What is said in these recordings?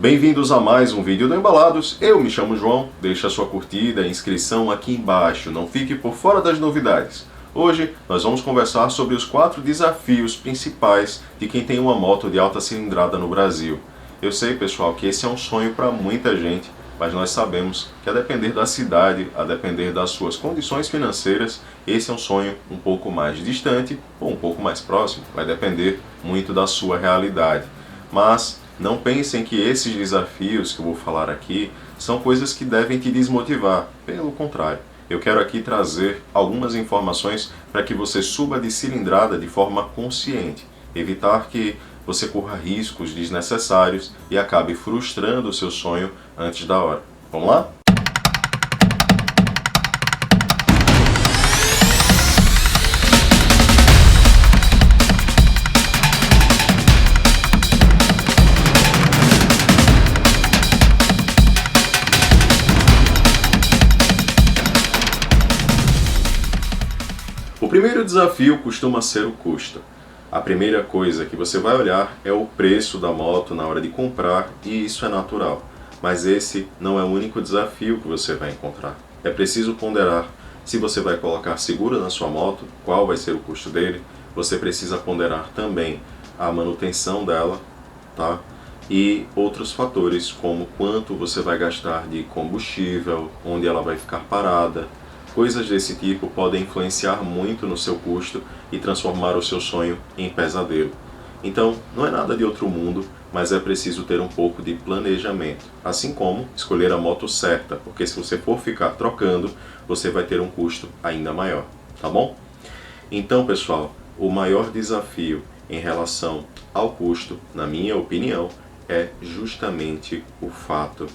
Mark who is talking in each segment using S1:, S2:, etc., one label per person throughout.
S1: Bem-vindos a mais um vídeo do Embalados. Eu me chamo João, deixa a sua curtida e inscrição aqui embaixo, não fique por fora das novidades. Hoje nós vamos conversar sobre os 4 desafios principais de quem tem uma moto de alta cilindrada no Brasil. Eu sei, pessoal, que esse é um sonho para muita gente, mas nós sabemos que a depender da cidade, a depender das suas condições financeiras, esse é um sonho um pouco mais distante ou um pouco mais próximo, vai depender muito da sua realidade. Mas não pensem que esses desafios que eu vou falar aqui são coisas que devem te desmotivar. Pelo contrário, eu quero aqui trazer algumas informações para que você suba de cilindrada de forma consciente, evitar que você corra riscos desnecessários e acabe frustrando o seu sonho antes da hora. Vamos lá? O primeiro desafio costuma ser o custo. A primeira coisa que você vai olhar é o preço da moto na hora de comprar, e isso é natural. Mas esse não é o único desafio que você vai encontrar. É preciso ponderar se você vai colocar seguro na sua moto, qual vai ser o custo dele. Você precisa ponderar também a manutenção dela, tá? E outros fatores como quanto você vai gastar de combustível, onde ela vai ficar parada. Coisas desse tipo podem influenciar muito no seu custo e transformar o seu sonho em pesadelo. Então, não é nada de outro mundo, mas é preciso ter um pouco de planejamento. Assim como escolher a moto certa, porque se você for ficar trocando, você vai ter um custo ainda maior, tá bom? Então, pessoal, o maior desafio em relação ao custo, na minha opinião, é justamente o fato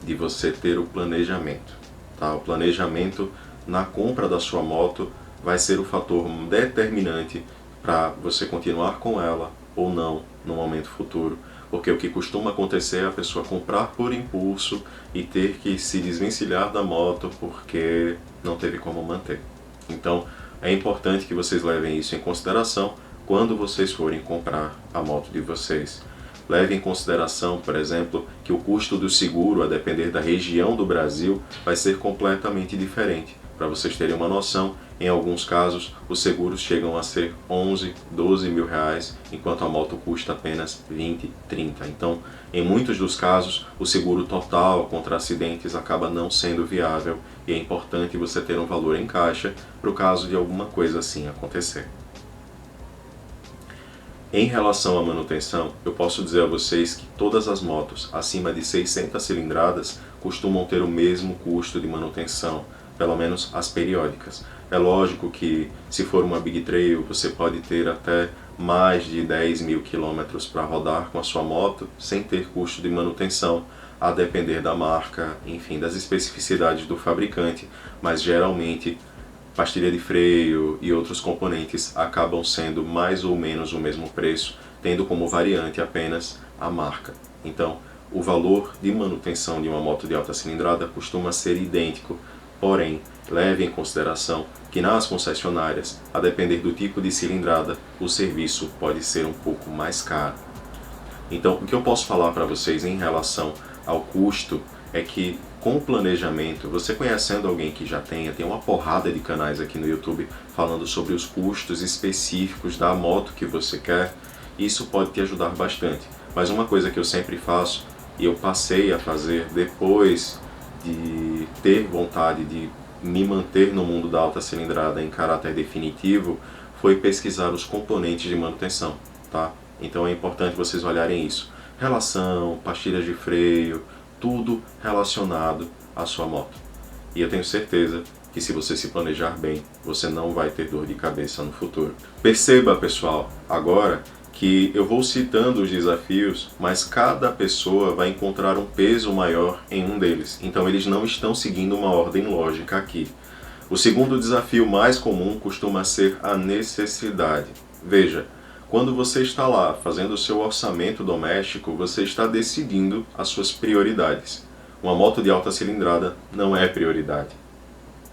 S1: de você ter o planejamento. Tá? O planejamento na compra da sua moto vai ser o fator determinante para você continuar com ela ou não no momento futuro. Porque o que costuma acontecer é a pessoa comprar por impulso e ter que se desvencilhar da moto porque não teve como manter. Então é importante que vocês levem isso em consideração quando vocês forem comprar a moto de vocês. Leve em consideração, por exemplo, que o custo do seguro, a depender da região do Brasil, vai ser completamente diferente. Para vocês terem uma noção, em alguns casos, os seguros chegam a ser 11, 12 mil reais, enquanto a moto custa apenas 20, 30. Então, em muitos dos casos, o seguro total contra acidentes acaba não sendo viável e é importante você ter um valor em caixa para o caso de alguma coisa assim acontecer. Em relação à manutenção, eu posso dizer a vocês que todas as motos acima de 600 cilindradas costumam ter o mesmo custo de manutenção, pelo menos as periódicas. É lógico que se for uma Big Trail, você pode ter até mais de 10 mil quilômetros para rodar com a sua moto sem ter custo de manutenção, a depender da marca, enfim, das especificidades do fabricante, mas geralmente pastilha de freio e outros componentes acabam sendo mais ou menos o mesmo preço, tendo como variante apenas a marca. Então, o valor de manutenção de uma moto de alta cilindrada costuma ser idêntico, porém, leve em consideração que nas concessionárias, a depender do tipo de cilindrada, o serviço pode ser um pouco mais caro. Então, o que eu posso falar para vocês em relação ao custo é que, com o planejamento, você conhecendo alguém que já tem uma porrada de canais aqui no YouTube falando sobre os custos específicos da moto que você quer, isso pode te ajudar bastante. Mas uma coisa que eu sempre faço, e eu passei a fazer depois de ter vontade de me manter no mundo da alta cilindrada em caráter definitivo, foi pesquisar os componentes de manutenção, tá? Então é importante vocês olharem isso. Relação, pastilhas de freio, tudo relacionado à sua moto. E eu tenho certeza que se você se planejar bem, você não vai ter dor de cabeça no futuro. Perceba, pessoal, agora que eu vou citando os desafios, mas cada pessoa vai encontrar um peso maior em um deles. Então eles não estão seguindo uma ordem lógica aqui. O segundo desafio mais comum costuma ser a necessidade. Veja, quando você está lá fazendo o seu orçamento doméstico, você está decidindo as suas prioridades. Uma moto de alta cilindrada não é prioridade.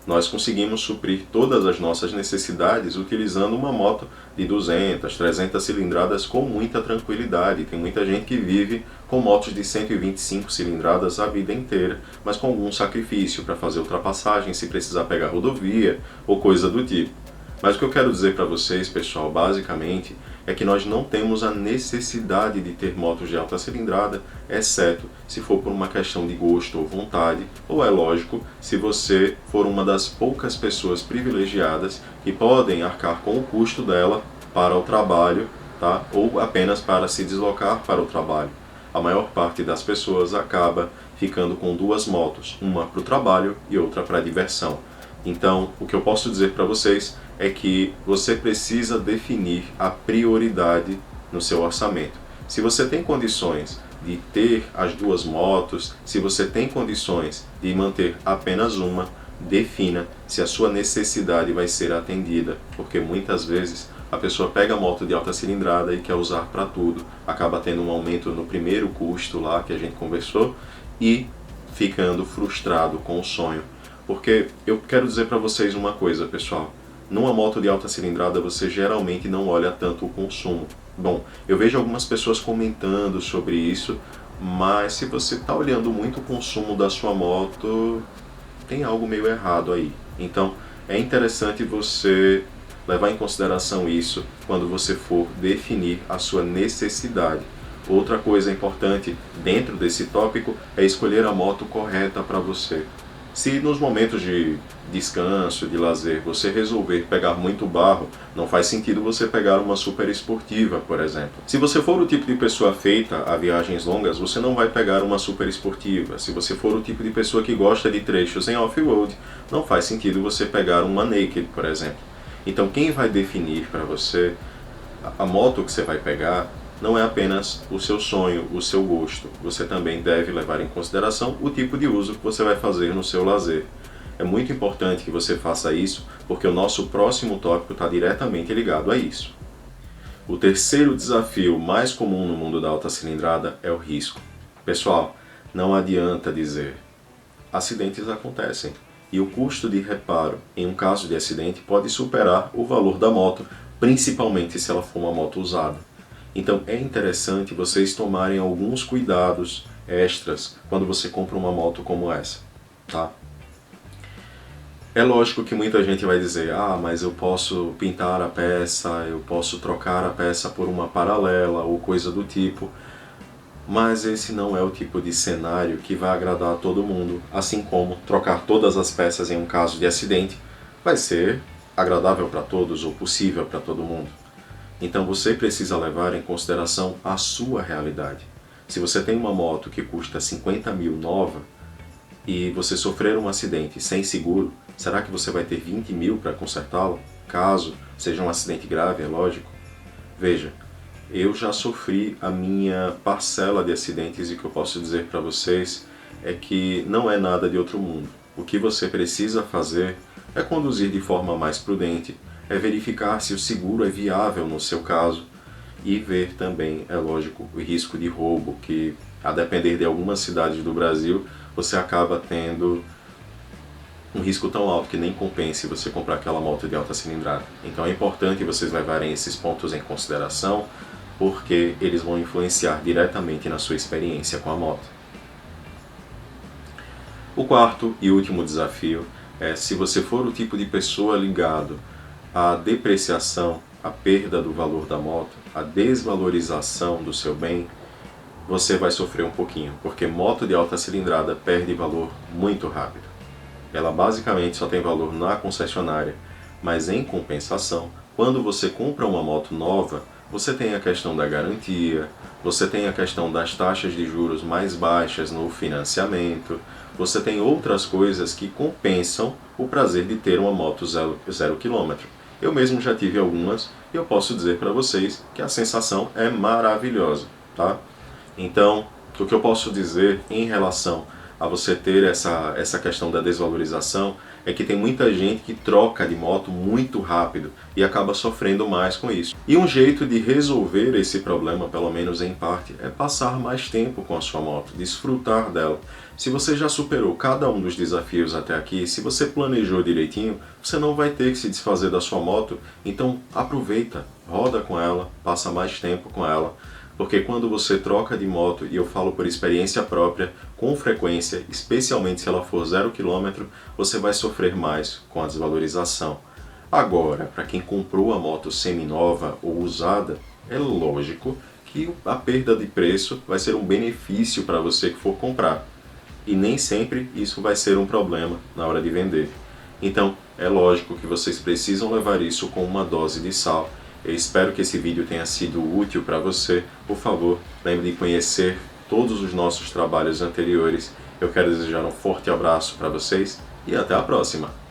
S1: Nós conseguimos suprir todas as nossas necessidades utilizando uma moto de 200, 300 cilindradas com muita tranquilidade. Tem muita gente que vive com motos de 125 cilindradas a vida inteira, mas com algum sacrifício para fazer ultrapassagem, se precisar pegar rodovia ou coisa do tipo. Mas o que eu quero dizer para vocês, pessoal, basicamente, é que nós não temos a necessidade de ter motos de alta cilindrada, exceto se for por uma questão de gosto ou vontade, ou é lógico, se você for uma das poucas pessoas privilegiadas que podem arcar com o custo dela para o trabalho, tá? Ou apenas para se deslocar para o trabalho. A maior parte das pessoas acaba ficando com duas motos, uma para o trabalho e outra para a diversão. Então, o que eu posso dizer para vocês é que você precisa definir a prioridade no seu orçamento. Se você tem condições de ter as duas motos, se você tem condições de manter apenas uma, defina se a sua necessidade vai ser atendida, porque muitas vezes a pessoa pega a moto de alta cilindrada e quer usar para tudo, acaba tendo um aumento no primeiro custo lá que a gente conversou e ficando frustrado com o sonho. Porque eu quero dizer para vocês uma coisa, pessoal. Numa moto de alta cilindrada você geralmente não olha tanto o consumo. Bom, eu vejo algumas pessoas comentando sobre isso, mas se você está olhando muito o consumo da sua moto, tem algo meio errado aí. Então é interessante você levar em consideração isso quando você for definir a sua necessidade. Outra coisa importante dentro desse tópico é escolher a moto correta para você. Se nos momentos de descanso, de lazer, você resolver pegar muito barro, não faz sentido você pegar uma super esportiva, por exemplo. Se você for o tipo de pessoa feita a viagens longas, você não vai pegar uma super esportiva. Se você for o tipo de pessoa que gosta de trechos em off-road, não faz sentido você pegar uma naked, por exemplo. Então quem vai definir para você a moto que você vai pegar não é apenas o seu sonho, o seu gosto. Você também deve levar em consideração o tipo de uso que você vai fazer no seu lazer. É muito importante que você faça isso, porque o nosso próximo tópico está diretamente ligado a isso. O terceiro desafio mais comum no mundo da alta cilindrada é o risco. Pessoal, não adianta dizer, acidentes acontecem, e o custo de reparo em um caso de acidente pode superar o valor da moto, principalmente se ela for uma moto usada. Então é interessante vocês tomarem alguns cuidados extras quando você compra uma moto como essa, tá? É lógico que muita gente vai dizer, mas eu posso pintar a peça, eu posso trocar a peça por uma paralela ou coisa do tipo, mas esse não é o tipo de cenário que vai agradar a todo mundo, assim como trocar todas as peças em um caso de acidente vai ser agradável para todos ou possível para todo mundo. Então você precisa levar em consideração a sua realidade. Se você tem uma moto que custa 50 mil nova e você sofrer um acidente sem seguro, será que você vai ter 20 mil para consertá-lo? Caso seja um acidente grave, é lógico. Veja, eu já sofri a minha parcela de acidentes e o que eu posso dizer para vocês é que não é nada de outro mundo. O que você precisa fazer é conduzir de forma mais prudente, é verificar se o seguro é viável no seu caso e ver também, é lógico, o risco de roubo, que a depender de algumas cidades do Brasil, você acaba tendo um risco tão alto que nem compense você comprar aquela moto de alta cilindrada. Então é importante vocês levarem esses pontos em consideração, porque eles vão influenciar diretamente na sua experiência com a moto. O quarto e último desafio é, se você for o tipo de pessoa ligado à depreciação, à perda do valor da moto, à desvalorização do seu bem, você vai sofrer um pouquinho, porque moto de alta cilindrada perde valor muito rápido. Ela basicamente só tem valor na concessionária, mas em compensação, quando você compra uma moto nova, você tem a questão da garantia, você tem a questão das taxas de juros mais baixas no financiamento, você tem outras coisas que compensam o prazer de ter uma moto zero quilômetro. Eu mesmo já tive algumas e eu posso dizer para vocês que a sensação é maravilhosa, tá? Então, o que eu posso dizer em relação a você ter essa questão da desvalorização é que tem muita gente que troca de moto muito rápido e acaba sofrendo mais com isso. E um jeito de resolver esse problema, pelo menos em parte, é passar mais tempo com a sua moto, desfrutar dela. Se você já superou cada um dos desafios até aqui, se você planejou direitinho, você não vai ter que se desfazer da sua moto, então aproveita, roda com ela, passa mais tempo com ela, porque quando você troca de moto, e eu falo por experiência própria, com frequência, especialmente se ela for 0 km, você vai sofrer mais com a desvalorização. Agora, para quem comprou a moto seminova ou usada, é lógico que a perda de preço vai ser um benefício para você que for comprar. E nem sempre isso vai ser um problema na hora de vender. Então, é lógico que vocês precisam levar isso com uma dose de sal. Eu espero que esse vídeo tenha sido útil para você. Por favor, lembre de conhecer todos os nossos trabalhos anteriores. Eu quero desejar um forte abraço para vocês e até a próxima!